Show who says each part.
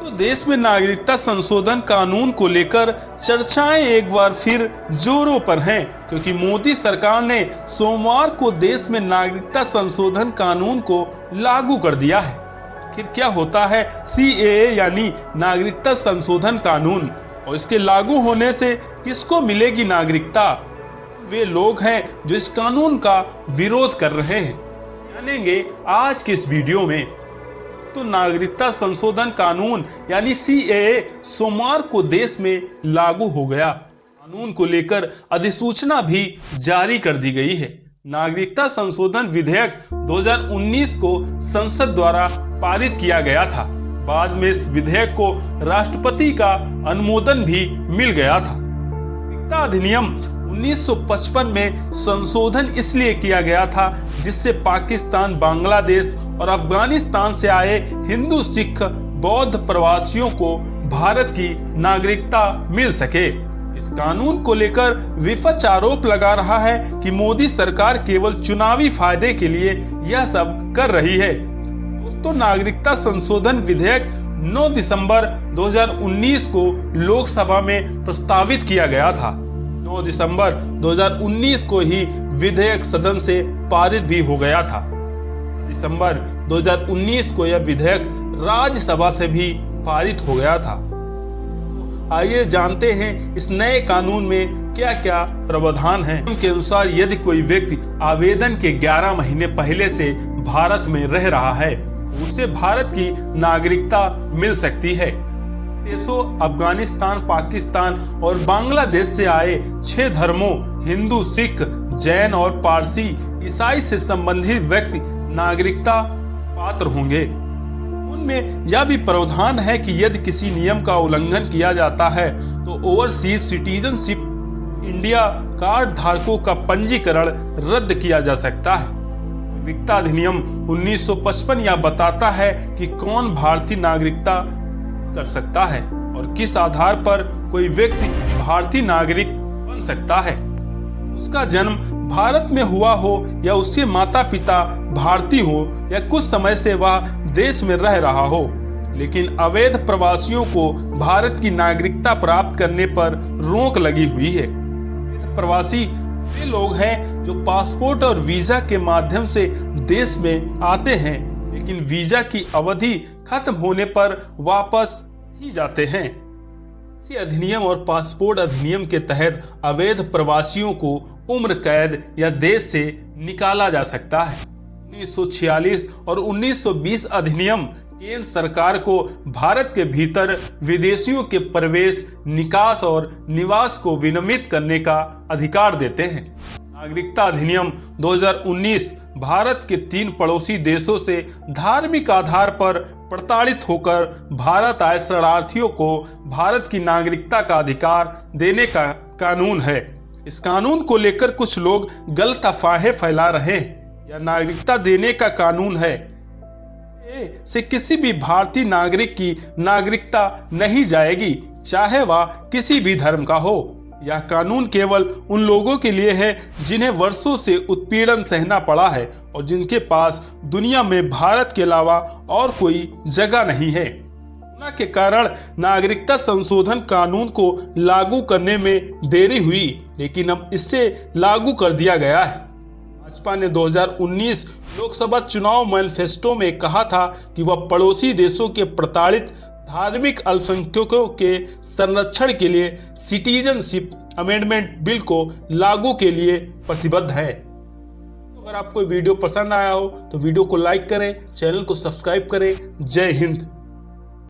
Speaker 1: तो देश में नागरिकता संशोधन कानून को लेकर चर्चाएं एक बार फिर जोरों पर हैं, क्योंकि मोदी सरकार ने सोमवार को देश में नागरिकता संशोधन कानून को लागू कर दिया है। आखिर क्या होता है सीएए यानी नागरिकता संशोधन कानून, और इसके लागू होने से किसको मिलेगी नागरिकता? वे लोग हैं जो इस कानून का विरोध कर रहे हैं, जानेंगे आज के इस वीडियो में। तो नागरिकता संशोधन कानून यानी सीएए सोमवार को देश में लागू हो गया। कानून को लेकर अधिसूचना भी जारी कर दी गई है। नागरिकता संशोधन विधेयक 2019 को संसद द्वारा पारित किया गया था। बाद में इस विधेयक को राष्ट्रपति का अनुमोदन भी मिल गया था। नागरिकता अधिनियम 1955 में संशोधन इसलिए किया गया था जिससे पाकिस्तान, बांग्लादेश और अफगानिस्तान से आए हिंदू, सिख, बौद्ध प्रवासियों को भारत की नागरिकता मिल सके। इस कानून को लेकर विपक्ष आरोप लगा रहा है कि मोदी सरकार केवल चुनावी फायदे के लिए यह सब कर रही है। दोस्तों, नागरिकता संशोधन विधेयक 9 दिसंबर 2019 को लोकसभा में प्रस्तावित किया गया था। 9 दिसंबर 2019 को ही विधेयक सदन से पारित भी हो गया था। दिसंबर 2019 को यह विधेयक राज्यसभा से भी पारित हो गया था। आइए जानते हैं इस नए कानून में क्या क्या प्रावधान हैं। के अनुसार यदि कोई व्यक्ति आवेदन के 11 महीने पहले से भारत में रह रहा है, उसे भारत की नागरिकता मिल सकती है। देशों अफगानिस्तान, पाकिस्तान और बांग्लादेश से आए 6 धर्मों हिंदू, सिख, जैन और पारसी ईसाई से संबंधित व्यक्ति नागरिकता पात्र होंगे। उनमें यह भी प्रावधान है कि यदि किसी नियम का उल्लंघन किया जाता है तो ओवरसीज सिटीजनशिप इंडिया कार्ड धारकों का पंजीकरण रद्द किया जा सकता है। नागरिकता अधिनियम 1955 यह बताता है कि कौन भारतीय नागरिकता कर सकता है और किस आधार पर कोई व्यक्ति भारतीय नागरिक बन सकता है। उसका जन्म भारत में हुआ हो या उसके माता पिता भारतीय हो या कुछ समय से वह देश में रह रहा हो। लेकिन अवैध प्रवासियों को भारत की नागरिकता प्राप्त करने पर रोक लगी हुई है। अवैध प्रवासी वे लोग हैं जो पासपोर्ट और वीजा के माध्यम से देश में आते हैं, लेकिन वीजा की अवधि खत्म होने पर वापस ही जाते हैं। इसी अधिनियम और पासपोर्ट अधिनियम के तहत अवैध प्रवासियों को उम्र कैद या देश से निकाला जा सकता है। 1946 और 1920 अधिनियम केंद्र सरकार को भारत के भीतर विदेशियों के प्रवेश, निकास और निवास को विनियमित करने का अधिकार देते हैं। नागरिकता अधिनियम 2019 भारत के 3 पड़ोसी देशों से धार्मिक आधार पर प्रताड़ित होकर भारत आए शरणार्थियों को भारत की नागरिकता का अधिकार देने का कानून है। इस कानून को लेकर कुछ लोग गलत अफवाहें फैला रहे हैं। यह नागरिकता देने का कानून है, से किसी भी भारतीय नागरिक की नागरिकता नहीं जाएगी, चाहे वह किसी भी धर्म का हो। यह कानून केवल उन लोगों के लिए है जिन्हें वर्षों से उत्पीड़न सहना पड़ा है और जिनके पास दुनिया में भारत के अलावा और कोई जगह नहीं है। कोरोना के कारण नागरिकता संशोधन कानून को लागू करने में देरी हुई, लेकिन अब इससे लागू कर दिया गया है। भाजपा ने 2019 लोकसभा चुनाव मैनिफेस्टो में कहा था कि वह पड़ोसी देशों के प्रताड़ित धार्मिक अल्पसंख्यकों के संरक्षण के लिए सिटीजनशिप अमेंडमेंट बिल को लागू के लिए प्रतिबद्ध है। अगर आपको वीडियो पसंद आया हो तो वीडियो को लाइक करें, चैनल को सब्सक्राइब करें। जय हिंद।